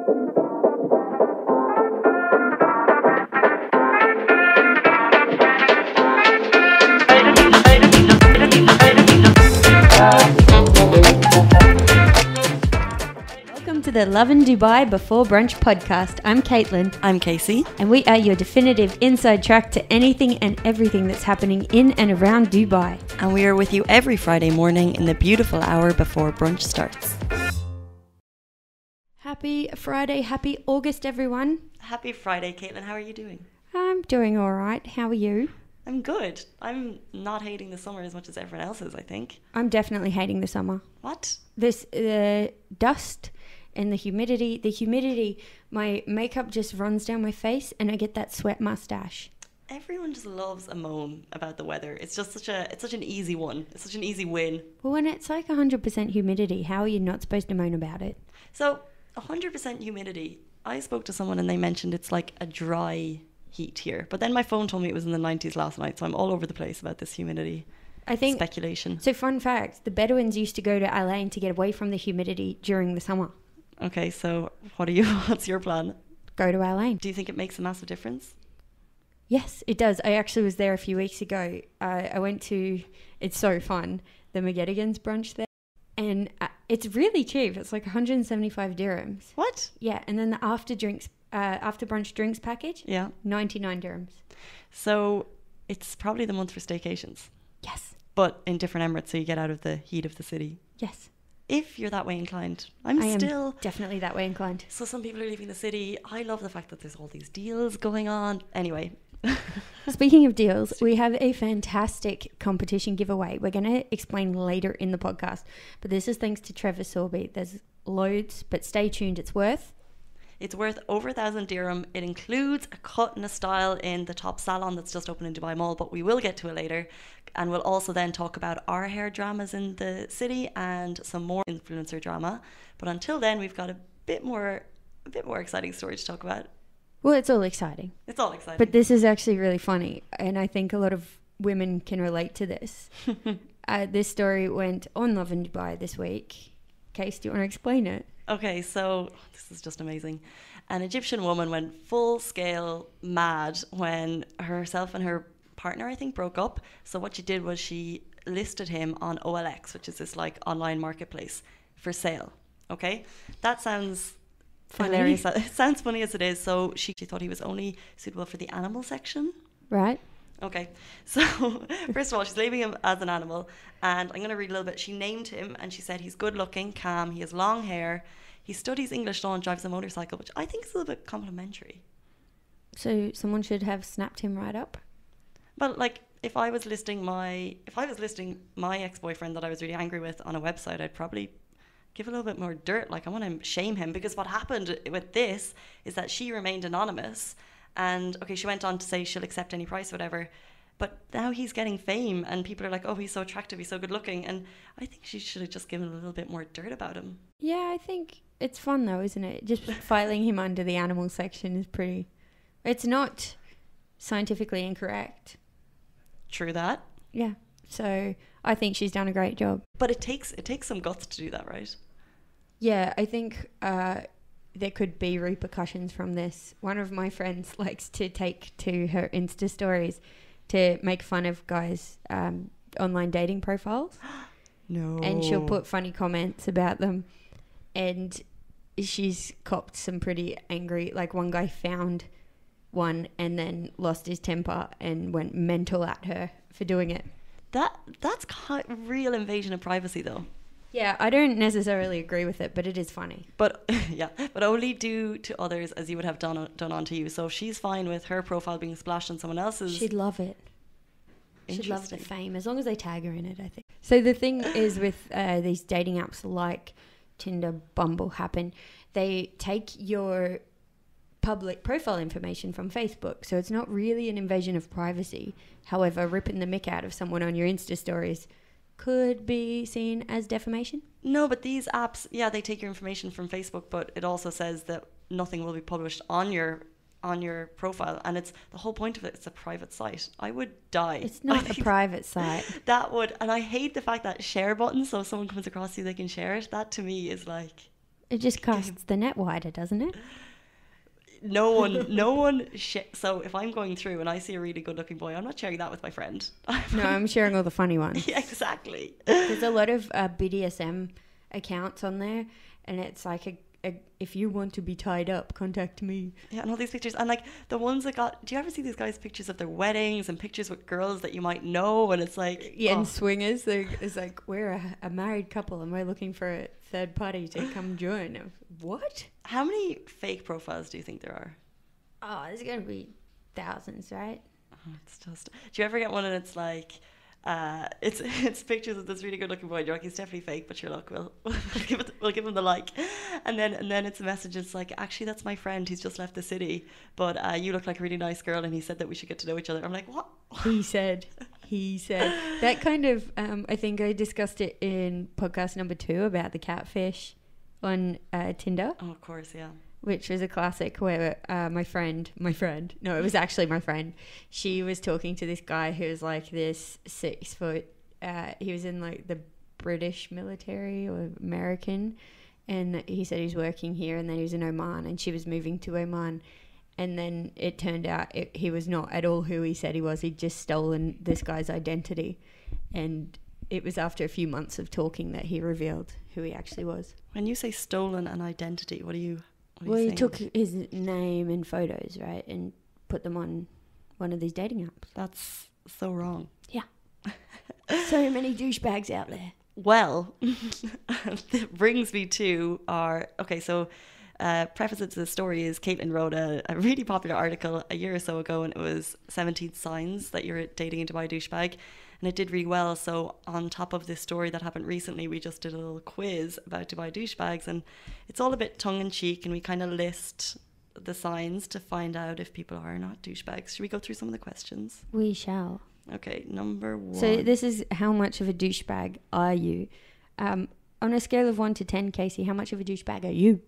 Welcome to the Lovin Dubai Before Brunch podcast. I'm Caitlyn. I'm Casey. And we are your definitive inside track to anything and everything that's happening in and around Dubai. And we are with you every Friday morning in the beautiful hour before brunch starts. Happy Friday, happy August, everyone. Happy Friday, Caitlyn. How are you doing? I'm doing all right. How are you? I'm good. I'm not hating the summer as much as everyone else is, I think. I'm definitely hating the summer. What? This dust and the humidity, my makeup just runs down my face and I get that sweat mustache. Everyone just loves a moan about the weather. It's just such an easy one. It's such an easy win. Well, when it's like 100% humidity, how are you not supposed to moan about it? So 100% humidity. I spoke to someone and they mentioned it's like a dry heat here. But then my phone told me it was in the 90s last night. So I'm all over the place about this humidity. I think speculation. So fun fact, the Bedouins used to go to Al Ain to get away from the humidity during the summer. Okay, so what's your plan? Go to Al Ain. Do you think it makes a massive difference? Yes, it does. I actually was there a few weeks ago. I went to, it's so fun, the McGettigan's brunch there. And it's really cheap. It's like 175 dirhams. What? Yeah, and then the after brunch drinks package, yeah, 99 dirhams. So it's probably the month for staycations. Yes. But in different Emirates, so you get out of the heat of the city. Yes. If you're that way inclined. I am still definitely that way inclined. So some people are leaving the city. I love the fact that there's all these deals going on. Anyway. Speaking of deals, we have a fantastic competition giveaway. We're going to explain later in the podcast. But this is thanks to Trevor Sorby. There's loads, but stay tuned. It's worth over 1,000 dirham. It includes a cut and a style in the top salon that's just opened in Dubai Mall, but we will get to it later. And we'll also then talk about our hair dramas in the city and some more influencer drama. But until then, we've got a bit more exciting story to talk about. Well, it's all exciting. It's all exciting. But this is actually really funny. And I think a lot of women can relate to this. This story went on Lovin Dubai this week. Case, do you want to explain it? Okay, so this is just amazing. An Egyptian woman went full-scale mad when herself and her partner, I think, broke up. So what she did was she listed him on OLX, which is this like online marketplace, for sale. Okay? That sounds hilarious. It sounds funny as it is. So she thought he was only suitable for the animal section. Right. Okay, so first of all, she's labeling him as an animal, and I'm going to read a little bit. She named him, and she said he's good looking, calm, he has long hair, he studies English law and drives a motorcycle, which I think is a little bit complimentary. So someone should have snapped him right up? Well, like, if I was listing my ex-boyfriend that I was really angry with on a website, I'd probably give a little bit more dirt. Like, I want to shame him, because what happened with this is that she remained anonymous. And okay, she went on to say she'll accept any price, whatever. But now he's getting fame, and people are like, "Oh, he's so attractive, he's so good looking." And I think she should have just given a little bit more dirt about him. Yeah, I think it's fun though, isn't it? Just filing him under the animal section is pretty. It's not scientifically incorrect. True that. Yeah. So I think she's done a great job. But it takes some guts to do that, right? Yeah, I think there could be repercussions from this. One of my friends likes to take to her Insta stories to make fun of guys' online dating profiles. No. And she'll put funny comments about them. And she's copped some pretty angry, like one guy found one and then lost his temper and went mental at her for doing it. That's real invasion of privacy though. Yeah, I don't necessarily agree with it, but it is funny. But yeah, but only do to others as you would have done onto you. So if she's fine with her profile being splashed on someone else's, she'd love it. She'd love the fame, as long as they tag her in it, I think. So the thing is with these dating apps like Tinder, Bumble, Happen, they take your public profile information from Facebook. So it's not really an invasion of privacy. However, ripping the mick out of someone on your Insta stories could be seen as defamation. No, but these apps, yeah, they take your information from Facebook, but it also says that nothing will be published on your profile, and it's the whole point of it. It's a private site. I would die. It's not a private site. And I hate the fact that share button, so if someone comes across you, they can share it. That to me is like, It just casts the net wider, doesn't it? No one. So if I'm going through and I see a really good-looking boy, I'm not sharing that with my friend. No, I'm sharing all the funny ones. Yeah, exactly. There's a lot of BDSM accounts on there, and it's like if you want to be tied up, contact me. Yeah, and all these pictures, and like the ones that got. Do you ever see these guys' pictures of their weddings and pictures with girls that you might know? And it's like, and swingers. It's like we're a married couple, and we're looking for a third party to come join. What? How many fake profiles do you think there are? Oh, there's gonna be thousands, right? Oh, it's just. Do you ever get one and it's like, it's pictures of this really good looking boy. You're like, he's definitely fake, but you're like, we'll give him the like, and then it's a message. It's like, actually, that's my friend. He's just left the city, but you look like a really nice girl, and he said that we should get to know each other. I'm like, what? He said that kind of. I think I discussed it in podcast number 2 about the catfish on Tinder. Oh, of course, yeah. Which was a classic where my friend, no, it was actually my friend. She was talking to this guy who was like this 6 foot. He was in like the British military or American, and he said he was working here, and then he was in Oman, and she was moving to Oman, and then it turned out he was not at all who he said he was. He'd just stolen this guy's identity, and it was after a few months of talking that he revealed who he actually was. When you say stolen an identity, what are you? Well, he took his name and photos, right, and put them on one of these dating apps. That's so wrong. Yeah. So many douchebags out there. Well, that brings me to our... Okay, so preface to the story is Caitlyn wrote a really popular article a year or so ago, and it was 17 signs that you're dating a Dubai douchebag. And it did really well. So on top of this story that happened recently, we just did a little quiz about Dubai douchebags, and it's all a bit tongue-in-cheek, and we kind of list the signs to find out if people are or not douchebags. Should we go through some of the questions? We shall. Okay, number 1. So this is how much of a douchebag are you? On a scale of 1 to 10, Casey, how much of a douchebag are you?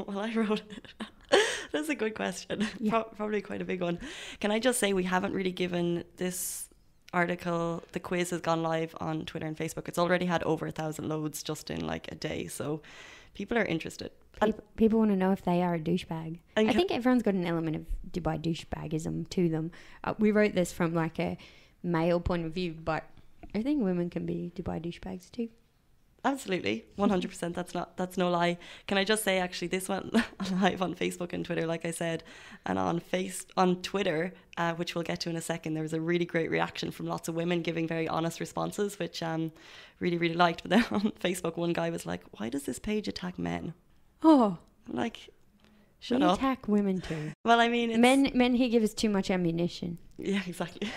Well, I wrote it. That's a good question. Yeah. Probably quite a big one. Can I just say we haven't really given this article, the quiz has gone live on Twitter and Facebook. It's already had over 1,000 loads just in like a day, so people are interested. People want to know if they are a douchebag. I think everyone's got an element of Dubai douchebagism to them. We wrote this from like a male point of view, but I think women can be Dubai douchebags too. Absolutely, 100%. That's no lie. Can I just say, actually, this went live on Facebook and Twitter, like I said, and on Twitter, which we'll get to in a second. There was a really great reaction from lots of women giving very honest responses, which really, really liked. But then on Facebook, one guy was like, "Why does this page attack men?" Oh, I'm like, shut up. Attack women too. Well, I mean, men here give us too much ammunition. Yeah, exactly.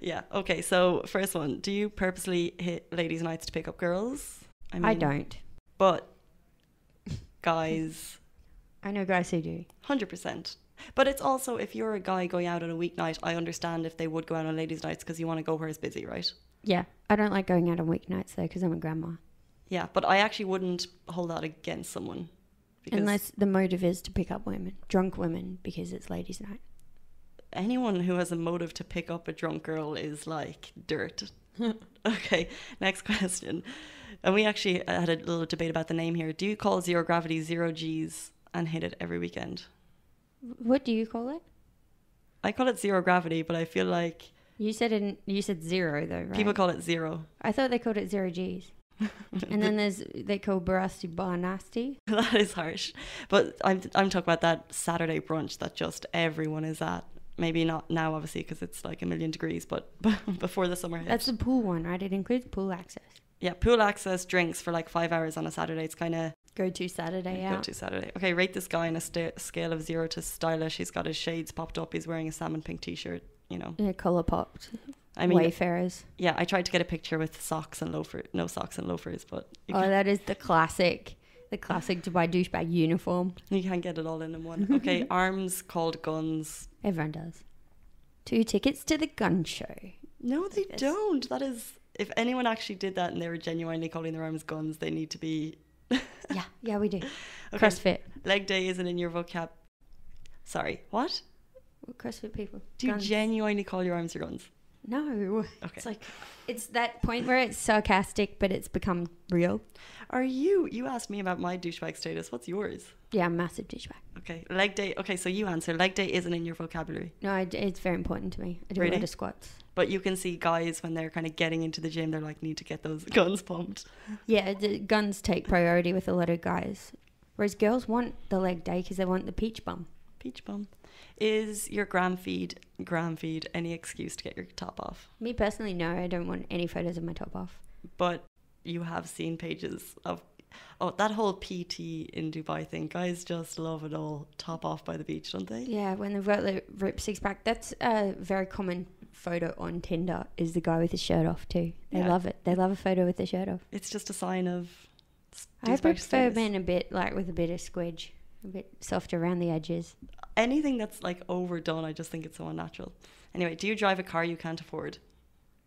Yeah. Okay. So first one, do you purposely hit ladies' nights to pick up girls? I don't. But guys, I know guys who do. 100%. But it's also, if you're a guy going out on a weeknight, I understand if they would go out on ladies' nights because you want to go where it's busy, right? Yeah. I don't like going out on weeknights though because I'm a grandma. Yeah, but I actually wouldn't hold that against someone. Unless the motive is to pick up women, drunk women, because it's ladies' night. Anyone who has a motive to pick up a drunk girl is like dirt. Okay, next question. And we actually had a little debate about the name here. Do you call zero gravity 0 G's and hit it every weekend? What do you call it? I call it zero gravity, but I feel like... You said zero though, right? People call it zero. I thought they called it 0 G's. And then they call Barasti Bar Nasty. That is harsh. But I'm talking about that Saturday brunch that just everyone is at. Maybe not now, obviously, because it's like 1,000,000 degrees, but before the summer hit. That's the pool one, right? It includes pool access. Yeah, pool access, drinks for like 5 hours on a Saturday. It's kind of... Go-to Saturday out. Go-to Saturday. Okay, rate this guy on a scale of 0 to stylish. He's got his shades popped up. He's wearing a salmon pink t-shirt, you know. Yeah, colour popped. I mean, Wayfarers. Yeah, I tried to get a picture with socks and no socks and loafers, but... That is the classic Dubai douchebag uniform. You can't get it all in one. Okay, arms called guns. Everyone does. 2 tickets to the gun show. No, they don't. That is... If anyone actually did that and they were genuinely calling their arms guns, they need to be... Yeah, we do. Okay. CrossFit. Leg day isn't in your vocab. Sorry, what? CrossFit people. Do you genuinely call your arms your guns? No. Okay. It's like, it's that point where it's sarcastic, but it's become real. You asked me about my douchebag status. What's yours? Yeah, I'm a massive douchebag. Okay. Leg day. Okay, so you answer. Leg day isn't in your vocabulary. No, it's very important to me. I do a lot of squats. But you can see guys when they're kind of getting into the gym, they're like, need to get those guns pumped. Yeah, the guns take priority with a lot of guys. Whereas girls want the leg day because they want the peach bum. Peach bum. Is your gram feed any excuse to get your top off? Me personally, no. I don't want any photos of my top off. But you have seen pages of that whole PT in Dubai thing. Guys just love it all. Top off by the beach, don't they? Yeah, when they've got the ripped six pack. That's a very common photo on Tinder, is the guy with his shirt off too. They love it. They love a photo with the shirt off. It's just a sign of... I prefer men a bit like with a bit of squidge, a bit softer around the edges. Anything that's like overdone, I just think it's so unnatural. Anyway, do you drive a car you can't afford?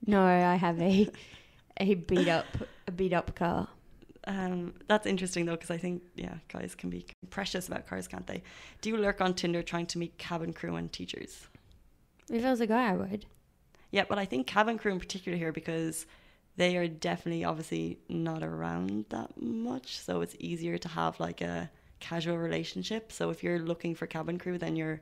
No, I have a beat up car. That's interesting though, because I think guys can be precious about cars, can't they? Do you lurk on Tinder trying to meet cabin crew and teachers? If I was a guy, I would. Yeah, but I think cabin crew in particular here, because they are definitely obviously not around that much, so it's easier to have like a casual relationship. So if you're looking for cabin crew, then you're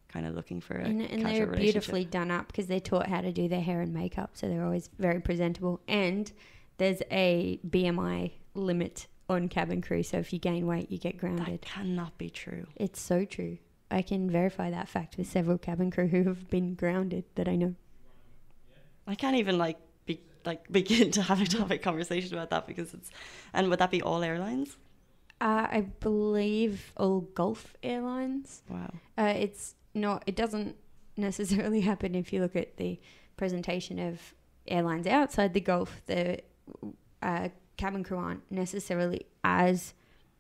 kind of looking for a casual relationship. And they're beautifully done up because they're taught how to do their hair and makeup, so they're always very presentable. And there's a BMI limit on cabin crew, so if you gain weight, you get grounded. That cannot be true. It's so true. I can verify that fact with several cabin crew who have been grounded that I know. I can't even begin to have a topic conversation about that, because it's... And would that be all airlines? I believe all Gulf airlines. Wow. It's not... It doesn't necessarily happen if you look at the presentation of airlines outside the Gulf. The cabin crew aren't necessarily as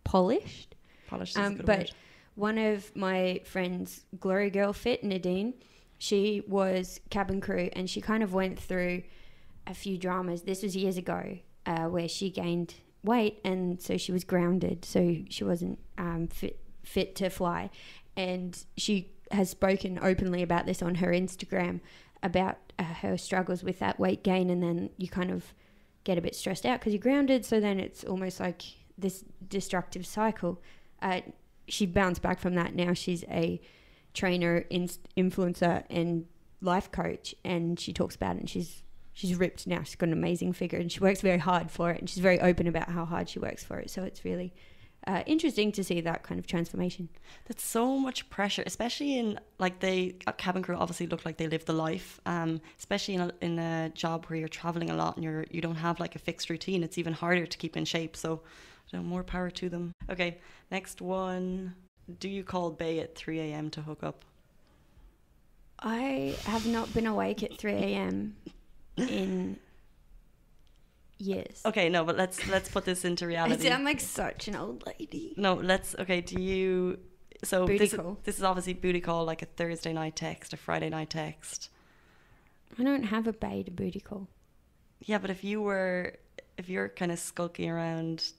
polished. Polished is a good but word. One of my friends, Glory Girl Fit, Nadine, she was cabin crew, and she kind of went through a few dramas. This was years ago, where she gained weight, and so she was grounded, so she wasn't fit to fly. And she has spoken openly about this on her Instagram, about her struggles with that weight gain, and then you kind of get a bit stressed out because you're grounded, so then it's almost like this destructive cycle. She bounced back from that. Now she's a trainer, influencer and life coach, and she talks about it, and she's ripped now. She's got an amazing figure, and she works very hard for it, and she's very open about how hard she works for it. So it's really interesting to see that kind of transformation. That's so much pressure, especially in cabin crew obviously look like they live the life, especially in a job where you're traveling a lot and you don't have like a fixed routine. It's even harder to keep in shape, so more power to them. Okay, next one. Do you call Bae at 3 a.m. to hook up? I have not been awake at 3 a.m. in years. Okay, no, but let's put this into reality. I sound like such an old lady. No, do you... So booty call. This is obviously booty call, like a Thursday night text, a Friday night text. I don't have a bae to booty call. Yeah, but if you're kind of skulking around...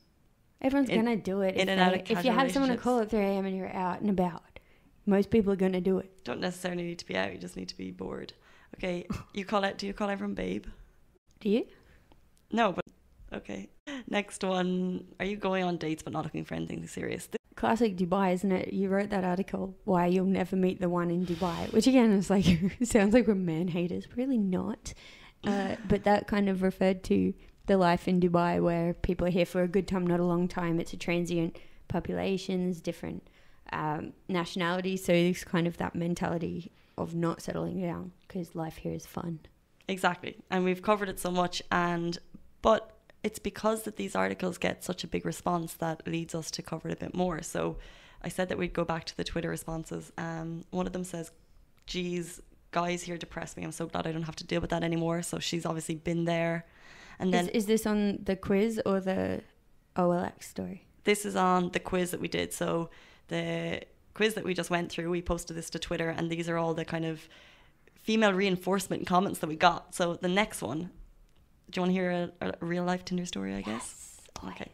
Everyone's going to do it. If you have someone to call at 3 a.m. and you're out and about, most people are going to do it. Don't necessarily need to be out. You just need to be bored. Okay, do you call everyone babe? Do you? No, but okay. Next one. Are you going on dates but not looking for anything serious? Classic Dubai, isn't it? You wrote that article, why you'll never meet the one in Dubai, which again is like, sounds like we're man haters. Really not. But that kind of referred to the life in Dubai, where people are here for a good time, not a long time. It's a transient populations, different nationalities. So it's kind of that mentality of not settling down because life here is fun. Exactly. And we've covered it so much, but it's because that these articles get such a big response that leads us to cover it a bit more. So I said that we'd go back to the Twitter responses. One of them says, geez, guys here depress me. I'm so glad I don't have to deal with that anymore. So she's obviously been there. And then is this on the quiz or the OLX story? This is on the quiz that we did. So the quiz that we just went through, we posted this to Twitter, and these are all the kind of female reinforcement comments that we got. So the next one, do you want to hear a real life Tinder story, I guess? Yes. Okay.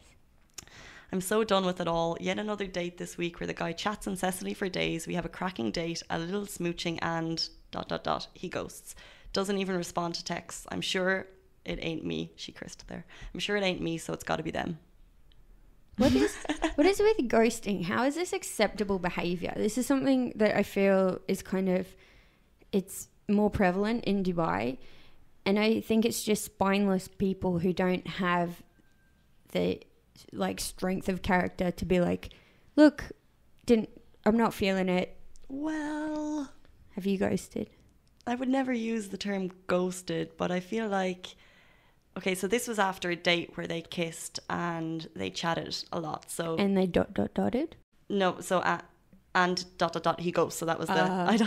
I'm so done with it all. Yet another date this week where the guy chats incessantly for days. We have a cracking date, a little smooching, and ... He ghosts. doesn't even respond to texts. I'm sure it ain't me. She cursed there. I'm sure it ain't me, so it's got to be them. What is with ghosting? How is this acceptable behavior? This is something that I feel is it's more prevalent in Dubai. And I think it's just spineless people who don't have the like strength of character to be like, look, I'm not feeling it. Well, have you ghosted? I would never use the term ghosted, but I feel like, okay, so this was after a date where they kissed and they chatted a lot. So and they dotted? No, so and ... he ghosts. So that was the I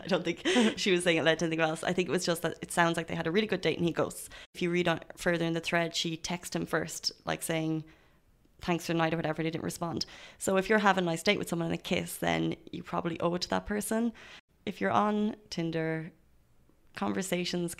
don't think she was saying it led to anything else. I think it was just that it sounds like they had a really good date and he ghosts. If you read on further in the thread, she texted him first, like saying thanks for the night or whatever, and he didn't respond. So if you're having a nice date with someone and a kiss, then you probably owe it to that person. If you're on Tinder, conversations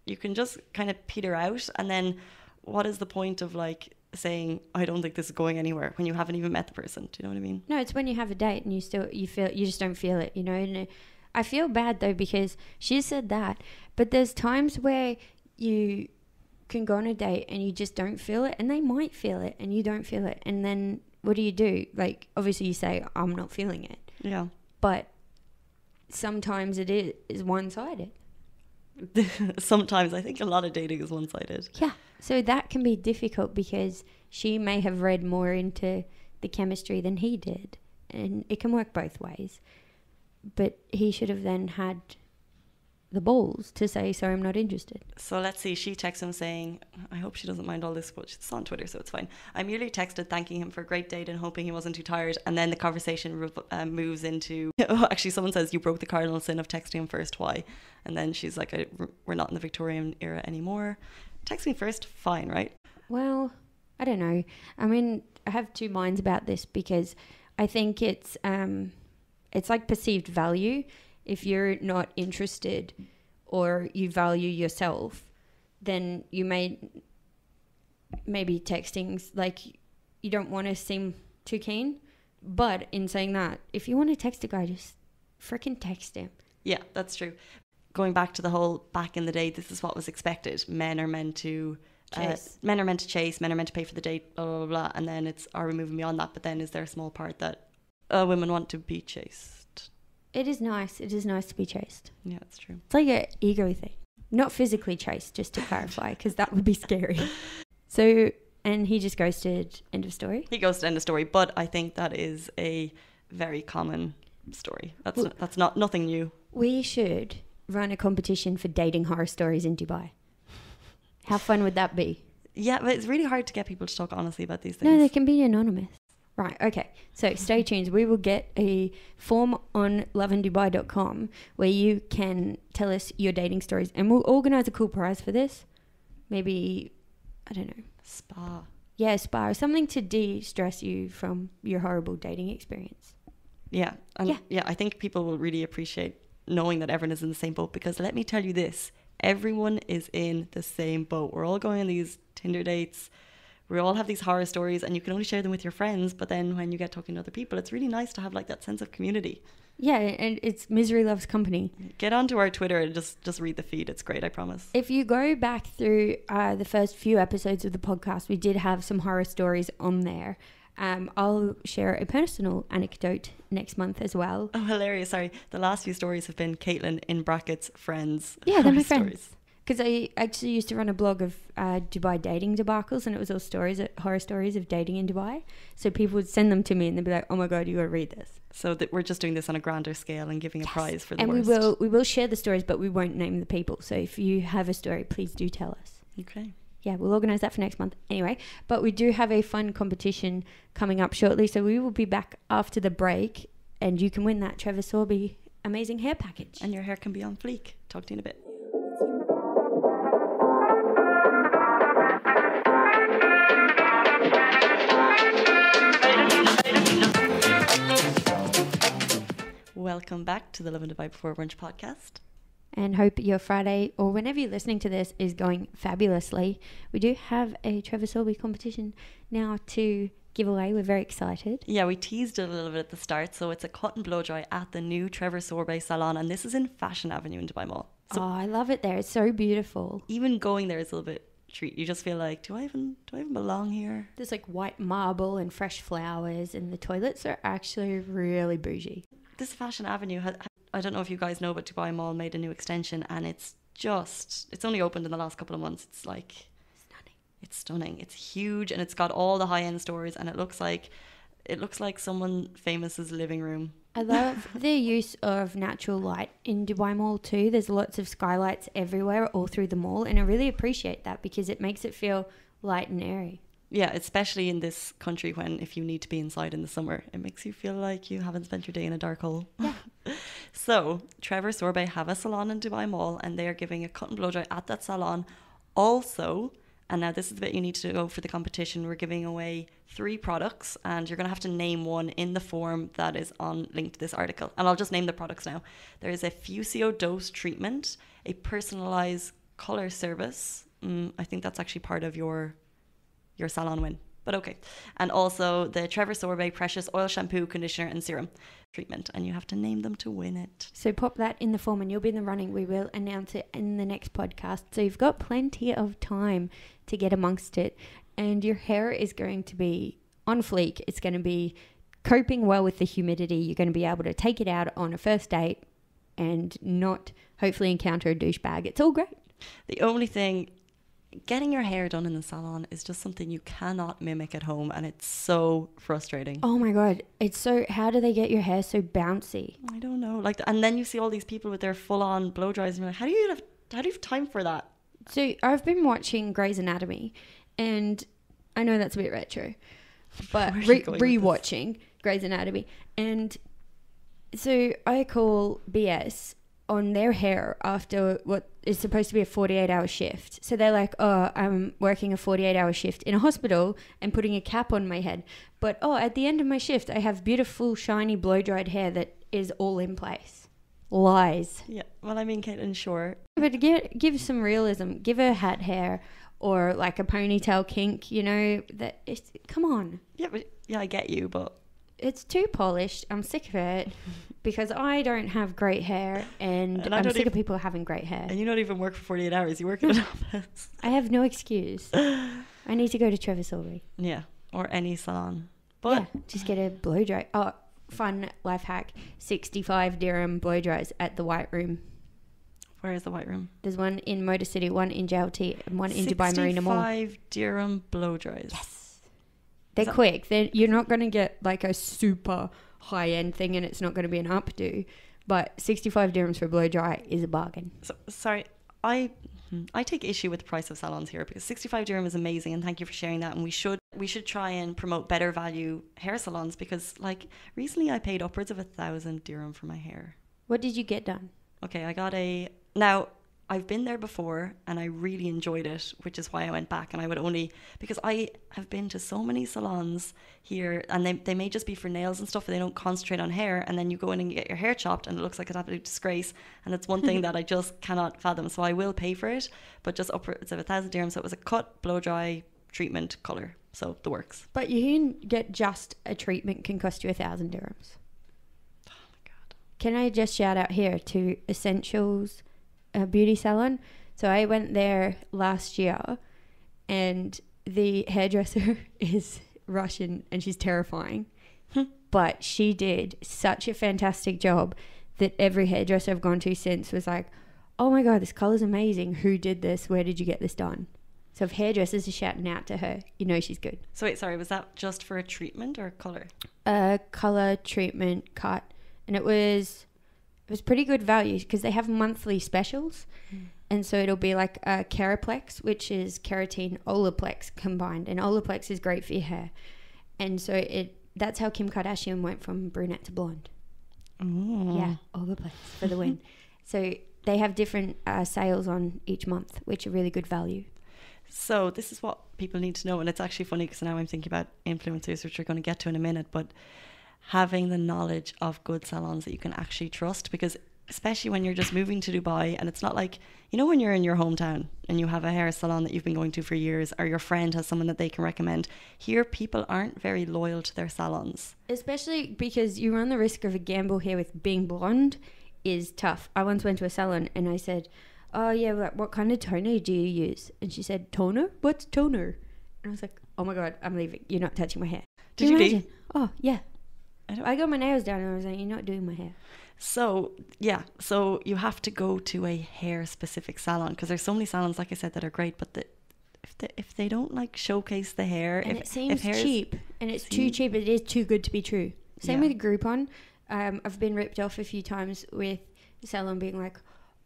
you can just kind of peter out, and then what is the point of like saying I don't think this is going anywhere when you haven't even met the person? Do you know what I mean? No, it's when you have a date and you just don't feel it, you know. And I feel bad though, because she said that, but there's times where you can go on a date and you just don't feel it, and they might feel it and you don't feel it, and then what do? Like, obviously you say I'm not feeling it, yeah, but sometimes it is one-sided. Sometimes I think a lot of dating is one-sided. Yeah, so that can be difficult because she may have read more into the chemistry than he did, and it can work both ways. But he should have then had the balls to say, sorry, I'm not interested. So let's see, she texts him saying, I hope she doesn't mind all this, but it's on Twitter, so it's fine. I merely texted thanking him for a great date and hoping he wasn't too tired, and then the conversation moves into, actually someone says, you broke the cardinal sin of texting him first, why? And then she's like, we're not in the Victorian era anymore. Text me first, fine, right? Well, I don't know. I mean, I have two minds about this, because I think it's like perceived value. If you're not interested or you value yourself, then you maybe texting's like, you don't want to seem too keen. But in saying that, if you want to text a guy, just freaking text him. Yeah, that's true. Going back to the whole back in the day, this is what was expected. Men are meant to chase. Men are meant to pay for the date, blah, blah, blah. And then are we moving beyond that? But then is there a small part that women want to be chased? It is nice. It is nice to be chased. Yeah, that's true. It's like an ego thing. Not physically chased, just to clarify, because that would be scary. So, and he just ghosted, end of story? He ghosted, end of story. But I think that is a very common story. That's not nothing new. We should run a competition for dating horror stories in Dubai. How fun would that be? Yeah, but it's really hard to get people to talk honestly about these things. No, they can be anonymous. Right, okay. So stay tuned. We will get a form on lovindubai.com where you can tell us your dating stories, and we'll organise a cool prize for this. Maybe, I don't know. Spa. Yeah, spa. Something to de-stress you from your horrible dating experience. Yeah. And yeah, I think people will really appreciate knowing that everyone is in the same boat, because let me tell you this, everyone is in the same boat. We're all going on these Tinder dates. We all have these horror stories, and you can only share them with your friends. But then when you get talking to other people, it's really nice to have like that sense of community. Yeah, and it's misery loves company. Get onto our Twitter and just read the feed. It's great, I promise. If you go back through the first few episodes of the podcast, we did have some horror stories on there. I'll share a personal anecdote next month as well. Oh, hilarious. Sorry. The last few stories have been Caitlyn in brackets friends. Yeah, they're my friends. Because I actually used to run a blog of Dubai dating debacles, and it was all horror stories of dating in Dubai. So people would send them to me and they'd be like, oh my God, you got to read this. So that we're just doing this on a grander scale and giving a prize for the and worst. And we will share the stories, but we won't name the people. So if you have a story, please do tell us. Okay. Yeah, we'll organise that for next month. Anyway, but we do have a fun competition coming up shortly. So we will be back after the break, and you can win that Trevor Sorby amazing hair package. And your hair can be on fleek. Talk to you in a bit. Welcome back to the Lovin Dubai Before Brunch podcast. And hope your Friday, or whenever you're listening to this, is going fabulously. We do have a Trevor Sorby competition now to give away. We're very excited. Yeah, we teased it a little bit at the start. So it's a cut and blow dry at the new Trevor Sorby salon, and this is in Fashion Avenue in Dubai Mall. So I love it there. It's so beautiful. even going there is a little bit treat. You just feel like, do I even belong here? There's like white marble and fresh flowers, and the toilets are actually really bougie. This Fashion Avenue, I don't know if you guys know, but Dubai Mall made a new extension, and it's only opened in the last couple of months. It's like stunning. It's huge, and it's got all the high-end stores, and it looks like someone famous's living room. I love the use of natural light in Dubai Mall too. There's lots of skylights everywhere, all through the mall, and I really appreciate that because it makes it feel light and airy. Yeah, especially in this country when if you need to be inside in the summer, it makes you feel like you haven't spent your day in a dark hole. Yeah. So, Trevor Sorbet have a salon in Dubai Mall, and they are giving a cut and blow dry at that salon. Also, and now this is the bit you need to go for the competition, we're giving away 3 products, and you're going to have to name one in the form that is on linked to this article. And I'll just name the products now. There is a Fusio dose treatment, a personalized color service. I think that's actually part of your salon win, but okay. And also the Trevor Sorbet Precious Oil Shampoo, Conditioner and Serum treatment, and you have to name them to win it. So pop that in the form and you'll be in the running. We will announce it in the next podcast. So you've got plenty of time to get amongst it, and your hair is going to be on fleek. It's going to be coping well with the humidity. You're going to be able to take it out on a first date and not hopefully encounter a douchebag. It's all great. The only thing, getting your hair done in the salon is just something you cannot mimic at home, and it's so frustrating. Oh my God. It's so, how do they get your hair so bouncy? I don't know. And then you see all these people with their full-on blow dries, and you're like, how do you have time for that? So I've been watching Grey's Anatomy, and I know that's a bit retro, but rewatching Grey's Anatomy, and so I call BS on their hair after what is supposed to be a 48-hour shift. So they're like, oh, I'm working a 48-hour shift in a hospital and putting a cap on my head. But, at the end of my shift, I have beautiful, shiny, blow-dried hair that is all in place. Lies. Yeah, well, I mean, Caitlyn, sure. But give some realism. Give her hat hair or like a ponytail kink, come on. Yeah, I get you, but it's too polished. I'm sick of it because I don't have great hair, and I'm sick of people having great hair. And you don't even work for 48 hours. You work in an office. I have no excuse. I need to go to Trevor Sorbet. Yeah, or any salon. But yeah, just get a blow dry. Oh, fun life hack: 65 dirham blow dries at the White Room. Where is the White Room? There's one in Motor City, one in JLT, and one in Dubai Marina Mall. 65 dirham blow dries. Yes. They're quick. You're not going to get like a super high-end thing, and it's not going to be an updo. But 65 dirhams for a blow dry is a bargain. So, sorry, I take issue with the price of salons here, because 65 dirham is amazing, and thank you for sharing that. And we should try and promote better value hair salons, because like recently I paid upwards of 1,000 dirham for my hair. What did you get done? Okay, I got now I've been there before and I really enjoyed it, which is why I went back. And I would only, because I have been to so many salons here, and they may just be for nails and stuff, but they don't concentrate on hair. And then you go in and get your hair chopped and it looks like an absolute disgrace. And it's one thing that I just cannot fathom. So I will pay for it, but just upwards of 1,000 dirhams. So it was a cut, blow dry, treatment, colour. So the works. But you can get just a treatment can cost you 1,000 dirhams. Oh my God. Can I just shout out here to Essentials beauty salon? So I went there last year, and the hairdresser is Russian and she's terrifying, but she did such a fantastic job that every hairdresser I've gone to since was like, oh my God, this colour's amazing. Who did this? Where did you get this done? So if hairdressers are shouting out to her, she's good. So wait, sorry, was that just for a treatment or colour? Colour, treatment, cut, and it was pretty good value because they have monthly specials. And so it'll be like a Keraplex, which is keratin Olaplex combined, and Olaplex is great for your hair. And so that's how Kim Kardashian went from brunette to blonde. Ooh. Yeah, Olaplex for the win. So they have different sales on each month, which are really good value. So this is what people need to know, and it's actually funny because now I'm thinking about influencers, which we're going to get to in a minute, but having the knowledge of good salons that you can actually trust, because especially when you're just moving to Dubai, and it's not like, when you're in your hometown and you have a hair salon that you've been going to for years, or your friend has someone that they can recommend. Here, people aren't very loyal to their salons. Especially because you run the risk of a gamble here with being blonde is tough. I once went to a salon and I said, oh yeah, what kind of toner do you use? And she said, toner? What's toner? And I was like, oh my God, I'm leaving. You're not touching my hair. Did you leave? Oh, yeah. I got my nails done and I was like, you're not doing my hair. So, yeah. So you have to go to a hair-specific salon because there's so many salons, like I said, that are great, but if they don't like showcase the hair... And it seems cheap. And it's too cheap. It is too good to be true. Same with Groupon. I've been ripped off a few times with the salon being like,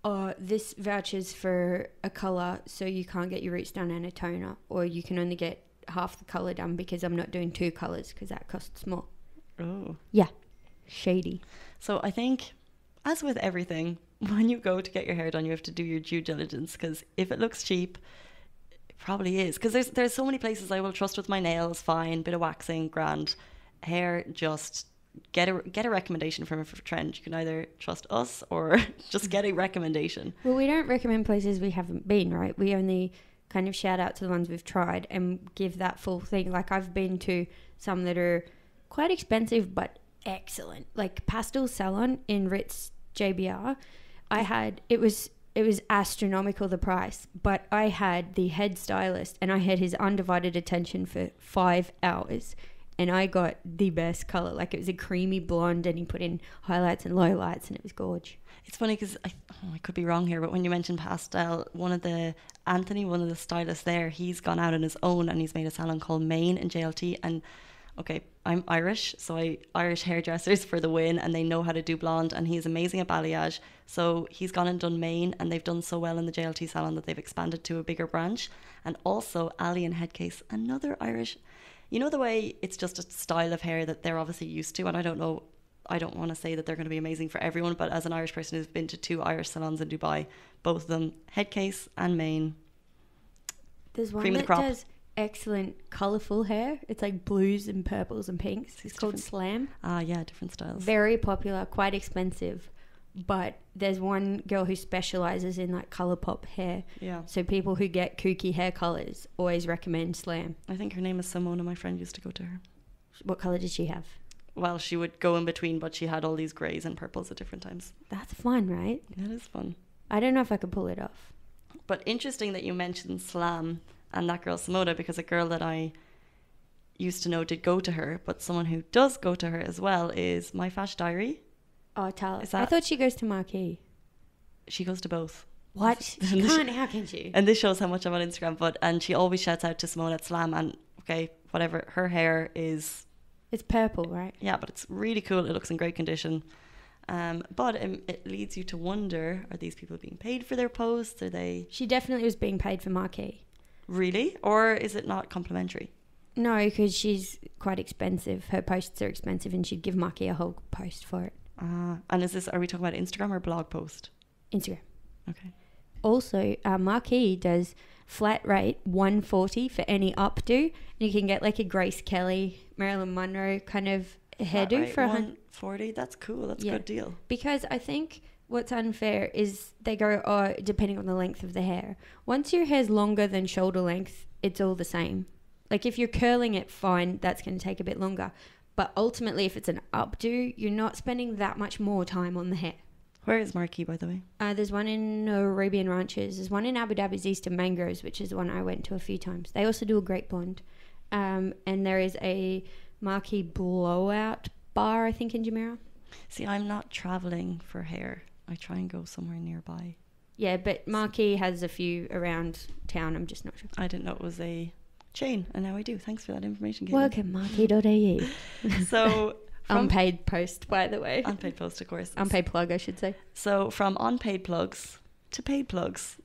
oh, this vouchers for a colour so you can't get your roots done and a toner, or you can only get half the colour done because I'm not doing 2 colours because that costs more. Oh. Yeah. Shady. So I think, as with everything, when you go to get your hair done, you have to do your due diligence because if it looks cheap, it probably is. Because there's so many places I will trust with my nails, fine, bit of waxing, grand. Hair, just... Get a recommendation from a trend. You can either trust us or just get a recommendation. Well, we don't recommend places we haven't been, right? We only kind of shout out to the ones we've tried and give that full thing. Like I've been to some that are quite expensive but excellent. Like Pastel Salon in Ritz JBR. It was astronomical, the price, but I had the head stylist and I had his undivided attention for 5 hours. And I got the best colour. Like it was a creamy blonde and he put in highlights and lowlights and it was gorge. It's funny because I could be wrong here, but when you mentioned Pastel, one of the stylists there, he's gone out on his own and he's made a salon called Maine in JLT. And okay, I'm Irish, so Irish hairdressers for the win, and they know how to do blonde, and he's amazing at balayage. So he's gone and done Maine, and they've done so well in the JLT salon that they've expanded to a bigger branch. And also Ali and Headcase, another Irish... You know the way it's just a style of hair that they're obviously used to, and I don't want to say that they're going to be amazing for everyone, but as an Irish person who's been to 2 Irish salons in Dubai, both of them, Headcase and Maine. There's one that does excellent colourful hair. It's like blues and purples and pinks. It's called Slam. Ah, yeah, different styles. Very popular, quite expensive. But there's one girl who specialises in like colour pop hair. Yeah. So people who get kooky hair colours always recommend Slam. I think her name is Simona. My friend used to go to her. What colour did she have? Well, she would go in between, but she had all these greys and purples at different times. That's fun, right? That is fun. I don't know if I could pull it off. But interesting that you mentioned Slam and that girl Simona, because a girl that I used to know did go to her, but someone who does go to her as well is My Fash Diary. Oh, tell us. I thought she goes to Marquee. She goes to both. What? She can't. How can she? And this shows how much I'm on Instagram. And she always shouts out to Simone at Slam. And okay, whatever. Her hair is... It's purple, right? Yeah, but it's really cool. It looks in great condition. But it leads you to wonder, are these people being paid for their posts? Are they... She definitely was being paid for Marquee. Really? Or is it not complimentary? No, because she's quite expensive. Her posts are expensive and she'd give Marquee a whole post for it. And are we talking about Instagram or blog post? Instagram. Okay. Also, Marquee does flat rate $140 for any updo. And you can get like a Grace Kelly, Marilyn Monroe kind of hairdo for $140. That's cool. That's a good deal. Because I think what's unfair is they go, depending on the length of the hair. Once your hair's longer than shoulder length, it's all the same. Like if you're curling it, fine, that's going to take a bit longer. But ultimately, if it's an updo, you're not spending that much more time on the hair. Where is Marquee, by the way? There's one in Arabian Ranches. There's one in Abu Dhabi's Eastern Mangroves, which is the one I went to a few times. They also do a great blonde. And there is a Marquee blowout bar, I think, in Jumeirah. See, I'm not travelling for hair. I try and go somewhere nearby. Yeah, but Marquee has a few around town. I'm just not sure. I didn't know it was a chain, and now I do. Thanks for that information, Caitlyn. Welcome, Marquee.ie. So... unpaid post, by the way. Unpaid post, of course. Unpaid plug, I should say. So from unpaid plugs to paid plugs.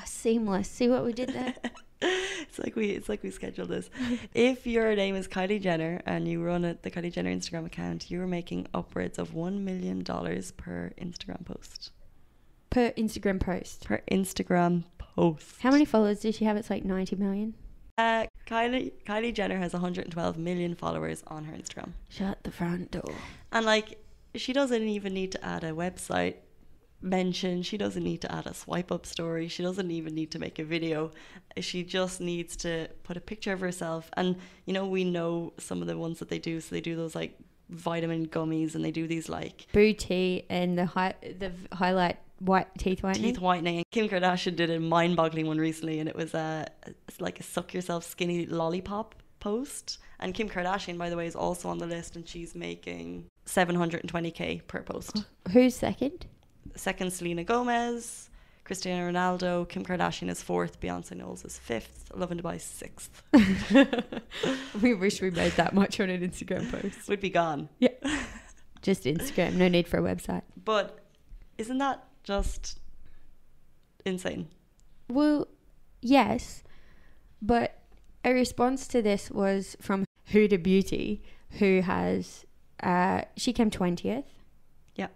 Seamless. See what we did there? It's like we scheduled this. If your name is Kylie Jenner and you run the Kylie Jenner Instagram account, you're making upwards of $1 million per Instagram post. Per Instagram post? Per Instagram post. How many followers does she have? It's like 90 million. Kylie Jenner has 112 million followers on her Instagram. Shut the front door. And like, she doesn't even need to add a website mention. She doesn't need to add a swipe up story. She doesn't even need to make a video. She just needs to put a picture of herself. And you know, we know some of the ones that they do. So they do those like vitamin gummies, and they do these like booty and the highlight white teeth whitening. Kim Kardashian did a mind-boggling one recently, and it was it's like a suck yourself skinny lollipop post. And Kim Kardashian, by the way, is also on the list, and she's making $720K per post. Who's second? Second, Selena Gomez. Cristiano Ronaldo. Kim Kardashian is fourth. Beyonce Knowles is fifth. Lovin Dubai is sixth. We wish we made that much on an Instagram post. We'd be gone. Yeah. Just Instagram. No need for a website. But isn't that just insane? Well, yes. But a response to this was from Huda Beauty, who has... she came 20th. Yeah.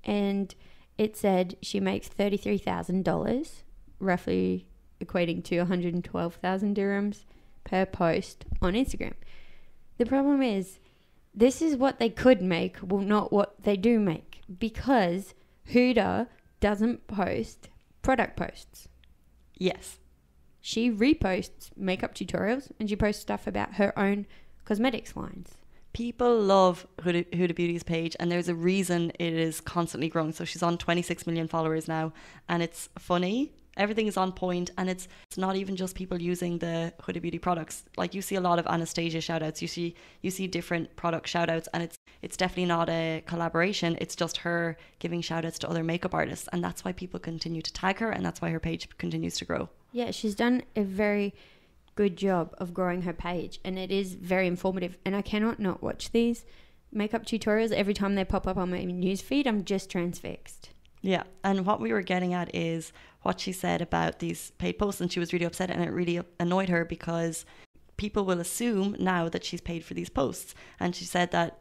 And... it said she makes $33,000, roughly equating to 112,000 dirhams per post on Instagram. The problem is, this is what they could make, well, not what they do make, because Huda doesn't post product posts. Yes. She reposts makeup tutorials, and she posts stuff about her own cosmetics lines. People love Huda Beauty's page, and there's a reason it is constantly growing. So she's on 26 million followers now, and it's funny. Everything is on point, and it's not even just people using the Huda Beauty products. Like, you see a lot of Anastasia shoutouts. You see different product shoutouts, and it's definitely not a collaboration. It's just her giving shoutouts to other makeup artists, and that's why people continue to tag her, and that's why her page continues to grow. Yeah, she's done a very good job of growing her page, and it is very informative, and I cannot not watch these makeup tutorials. Every time they pop up on my newsfeed, I'm just transfixed. Yeah, and what we were getting at is what she said about these paid posts, and she was really upset, and it really annoyed her because people will assume now that she's paid for these posts, and she said that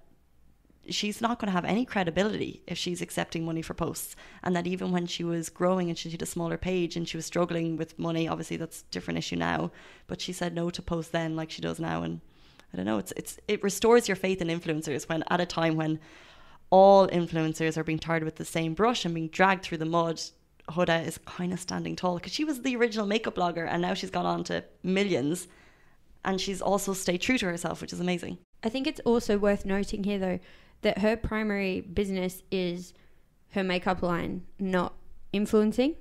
she's not going to have any credibility if she's accepting money for posts, and that even when she was growing and she did a smaller page and she was struggling with money, obviously that's a different issue now, but she said no to posts then like she does now. And I don't know, it restores your faith in influencers when at a time when all influencers are being tarred with the same brush and being dragged through the mud. Huda is kind of standing tall because she was the original makeup blogger, and now she's gone on to millions, and she's also stayed true to herself, which is amazing. I think it's also worth noting here though that her primary business is her makeup line, not influencing.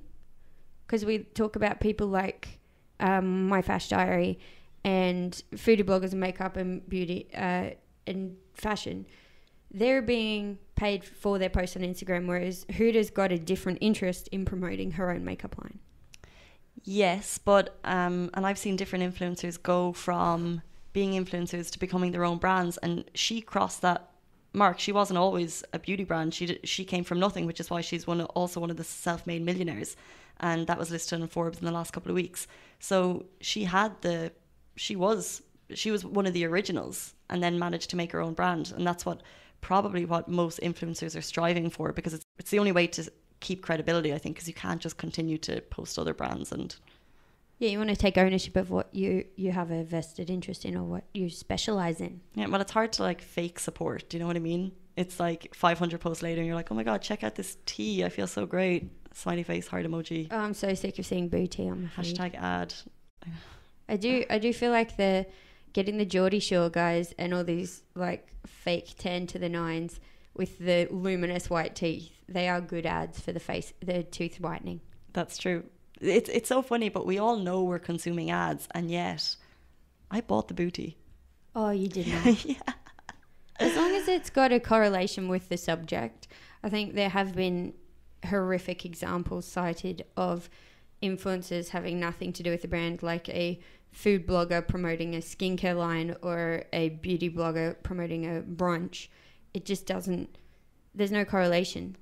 Because we talk about people like My Fash Diary and foodie bloggers and makeup and beauty and fashion. They're being paid for their posts on Instagram, whereas Huda's got a different interest in promoting her own makeup line. Yes, but and I've seen different influencers go from being influencers to becoming their own brands, and she crossed that mark. She wasn't always a beauty brand. She came from nothing, which is why she's also one of the self-made millionaires, and that was listed in Forbes in the last couple of weeks. So she was one of the originals, and then managed to make her own brand, and that's probably what most influencers are striving for, because it's the only way to keep credibility, I think, because you can't just continue to post other brands. And yeah, you want to take ownership of what you have a vested interest in or what you specialize in. Yeah, well, it's hard to like fake support. Do you know what I mean? It's like 500 posts later and you're like, oh my God, check out this tea. I feel so great. Smiley face, heart emoji. Oh, I'm so sick of seeing booty on my feed. Hashtag ad. I do feel like getting the Geordie Shore guys and all these like fake 10 to the 9s with the luminous white teeth. They are good ads for the tooth whitening. That's true. It's so funny, but we all know we're consuming ads, and yet I bought the booty. Oh, you didn't? Yeah. As long as it's got a correlation with the subject. I think there have been horrific examples cited of influencers having nothing to do with the brand, like a food blogger promoting a skincare line or a beauty blogger promoting a brunch. It just doesn't, there's no correlation.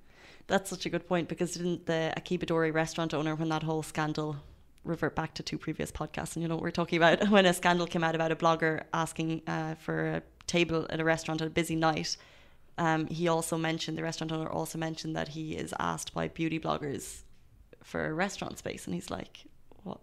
That's such a good point, because didn't the Akiba Dori restaurant owner, when that whole scandal, revert back to 2 previous podcasts, and you know what we're talking about, when a scandal came out about a blogger asking for a table at a restaurant at a busy night, the restaurant owner also mentioned that he is asked by beauty bloggers for a restaurant space, and he's like, what?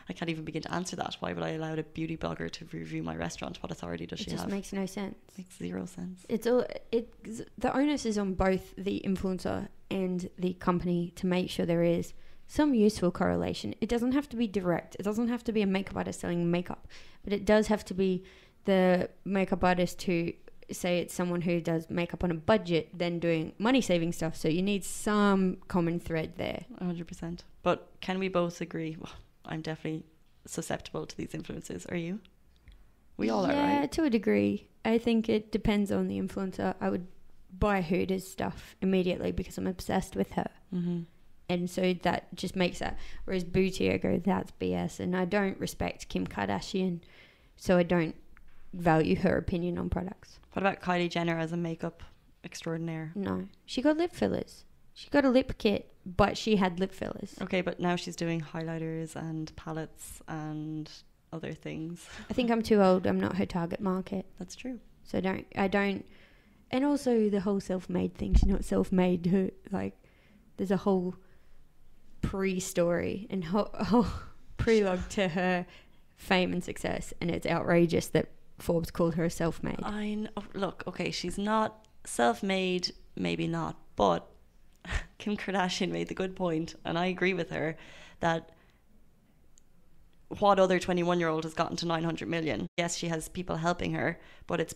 I can't even begin to answer that. Why would I allow a beauty blogger to review my restaurant? What authority does she have? It just makes no sense. Makes zero sense. The onus is on both the influencer and the company to make sure there is some useful correlation. It doesn't have to be direct. It doesn't have to be a makeup artist selling makeup, but it does have to be the makeup artist who say it's someone who does makeup on a budget than doing money-saving stuff. So you need some common thread there. 100%. But can we both agree? Well, I'm definitely susceptible to these influences. Are you? We all are, right? Yeah, to a degree. I think it depends on the influencer. I would buy Huda's stuff immediately because I'm obsessed with her. Mm-hmm. And so that just makes that. Whereas Booty, I go, that's BS. And I don't respect Kim Kardashian, so I don't value her opinion on products. What about Kylie Jenner as a makeup extraordinaire? No. She got lip fillers. She got a lip kit, but she had lip fillers. Okay, but now she's doing highlighters and palettes and other things. I think I'm too old. I'm not her target market. That's true. So I don't. And also the whole self-made thing. She's not self-made. Like, there's a whole pre-story and whole prelogue to her fame and success. And it's outrageous that Forbes called her self-made. I know. Look, okay, she's not self-made, maybe not, but Kim Kardashian made the good point, and I agree with her, that what other 21-year-old has gotten to 900 million? Yes, she has people helping her, but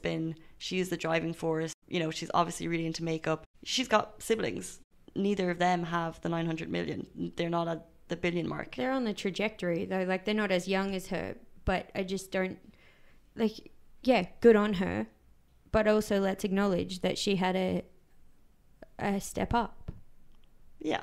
she's the driving force. You know, she's obviously really into makeup. She's got siblings. Neither of them have the 900 million. They're not at the billion mark. They're on the trajectory, though. Like, they're not as young as her, but I just don't, like, yeah, good on her, but also let's acknowledge that she had a step up. Yeah.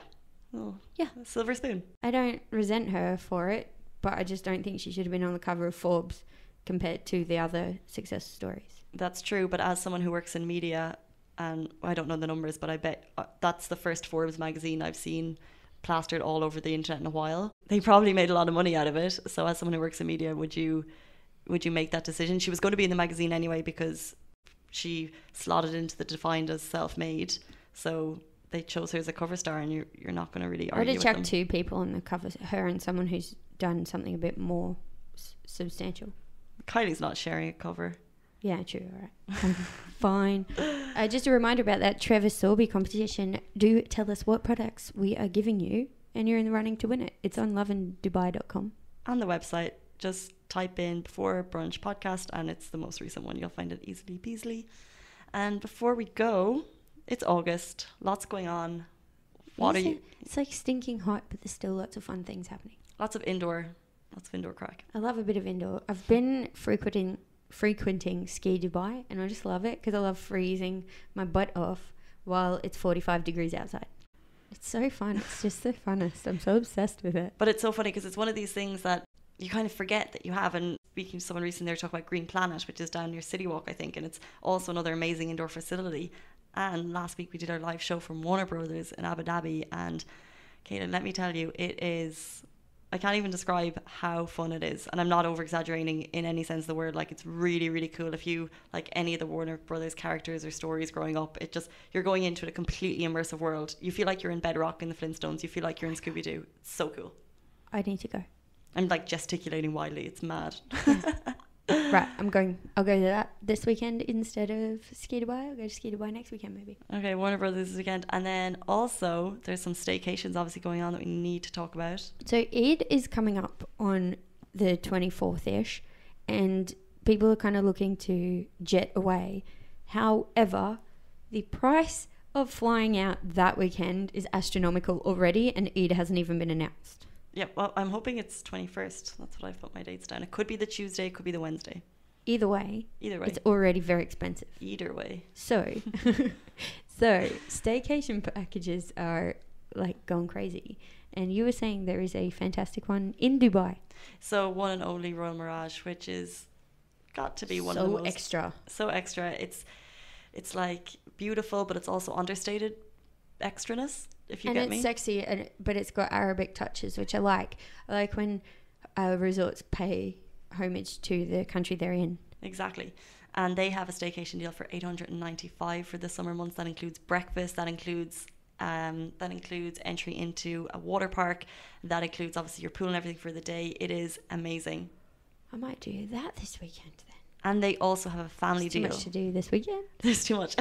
Oh, yeah. Silver spoon. I don't resent her for it, but I just don't think she should have been on the cover of Forbes compared to the other success stories. That's true, but as someone who works in media, and I don't know the numbers, but I bet that's the first Forbes magazine I've seen plastered all over the internet in a while. They probably made a lot of money out of it. So as someone who works in media, would you make that decision? She was going to be in the magazine anyway because she slotted into the defined as self-made. So they chose her as a cover star, and you're not going to really argue with them. I'd have chucked two people on the cover, her and someone who's done something a bit more substantial. Kylie's not sharing a cover. Yeah, true. All right. Fine. Just a reminder about that Trevor Sorbie competition. Do tell us what products we are giving you, and you're in the running to win it. It's on lovindubai.com. On the website, just type in Before Brunch Podcast, and it's the most recent one. You'll find it easily peasily. And before we go, it's August. Lots going on. It's like stinking hot, but there's still lots of fun things happening. Lots of indoor crack. I love a bit of indoor. I've been frequenting Ski Dubai, and I just love it because I love freezing my butt off while it's 45 degrees outside. It's so fun. It's just the funnest. I'm so obsessed with it. But it's so funny because it's one of these things that you kind of forget that you have. And speaking to someone recently, they were talking about Green Planet, which is down near City Walk, I think, and it's also another amazing indoor facility. And last week we did our live show from Warner Brothers in Abu Dhabi, and Caitlyn, let me tell you, I can't even describe how fun it is. And I'm not over exaggerating in any sense of the word. Like, it's really, really cool. If you like any of the Warner Brothers characters or stories growing up, you're going into a completely immersive world. You feel like you're in Bedrock in the Flintstones. You feel like you're in Scooby-Doo. It's so cool. I need to go. I'm like gesticulating wildly. It's mad. Right, I'll go to that this weekend instead of Ski Dubai. I'll go to Ski Dubai next weekend maybe. Okay, Warner Brothers this weekend. And then also there's some staycations obviously going on that we need to talk about. So Eid is coming up on the 24th-ish, and people are kind of looking to jet away. However, the price of flying out that weekend is astronomical already, and Eid hasn't even been announced. Yeah, well, I'm hoping it's 21st. That's what I've put my dates down. It could be the Tuesday, it could be the Wednesday. Either way, it's already very expensive. Either way. So staycation packages are like gone crazy. And you were saying there is a fantastic one in Dubai. So one and only Royal Mirage, which is got to be one of the most... So extra. It's like beautiful, but it's also understated extraness. If you get me. And it's sexy, but it's got Arabic touches, which I like. I like when resorts pay homage to the country they're in. Exactly. And they have a staycation deal for $895 for the summer months. That includes breakfast. That includes entry into a water park. That includes obviously your pool and everything for the day. It is amazing. I might do that this weekend then. And they also have a family deal. There's too much to do this weekend. There's too much.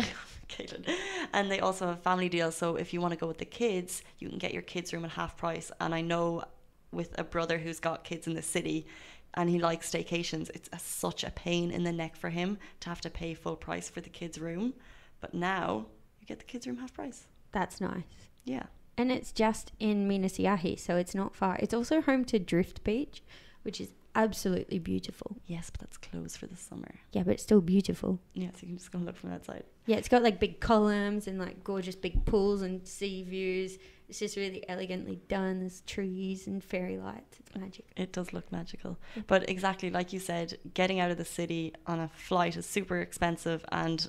Caitlyn. And they also have a family deal. So if you want to go with the kids, you can get your kids' room at half price. And I know with a brother who's got kids in the city, and he likes staycations, it's such a pain in the neck for him to have to pay full price for the kids' room. But now you get the kids' room half price. That's nice. Yeah. And it's just in Minasiahi, so it's not far. It's also home to Drift Beach, which is absolutely beautiful. Yes, but that's closed for the summer. Yeah, but it's still beautiful. Yeah, so you can just go and look from outside. Yeah, it's got like big columns and like gorgeous big pools and sea views. It's just really elegantly done. There's trees and fairy lights. It's magic. It does look magical. But exactly like you said, getting out of the city on a flight is super expensive and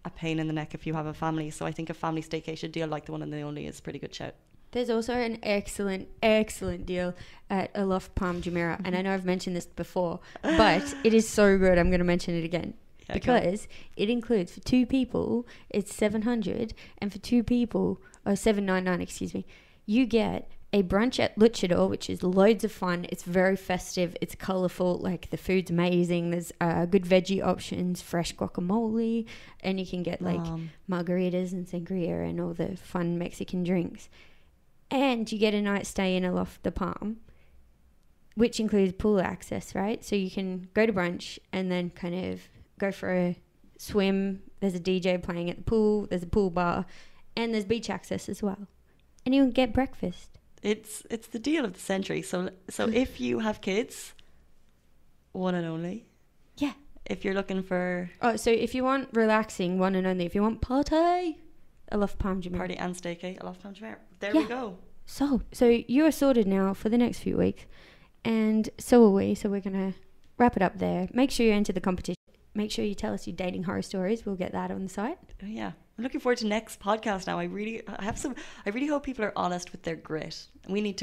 a pain in the neck if you have a family. So I think a family staycation deal like the One and the Only is a pretty good shout. There's also an excellent deal at Aloft Palm Jumeirah. And I know I've mentioned this before, but it is so good. I'm going to mention it again. Yeah, because it includes, for 2 people, it's 700, and for 2 people, or 799, excuse me, you get a brunch at Luchador, which is loads of fun. It's very festive. It's colourful. Like, the food's amazing. There's good veggie options, fresh guacamole, and you can get like margaritas and sangria and all the fun Mexican drinks. And you get a night stay in Aloft the Palm, which includes pool access, right? So you can go to brunch and then kind of go for a swim. There's a DJ playing at the pool. There's a pool bar, and there's beach access as well. And you can get breakfast. It's the deal of the century. So if you have kids, One and Only. Yeah. If you're looking for... Oh, so if you want relaxing, One and Only. If you want party, Aloft Palm Jumeirah. Party and staycay, Aloft Palm Jumeirah. There we go. So you are sorted now for the next few weeks. And so are we. So we're going to wrap it up there. Make sure you enter the competition. Make sure you tell us your dating horror stories. We'll get that on the site. Yeah. I'm looking forward to next podcast now. I really hope people are honest with their grit. And we need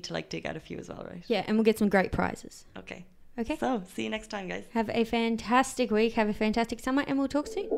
to like dig out a few as well, right? Yeah, and we'll get some great prizes. Okay. Okay. So, see you next time, guys. Have a fantastic week. Have a fantastic summer, and we'll talk soon.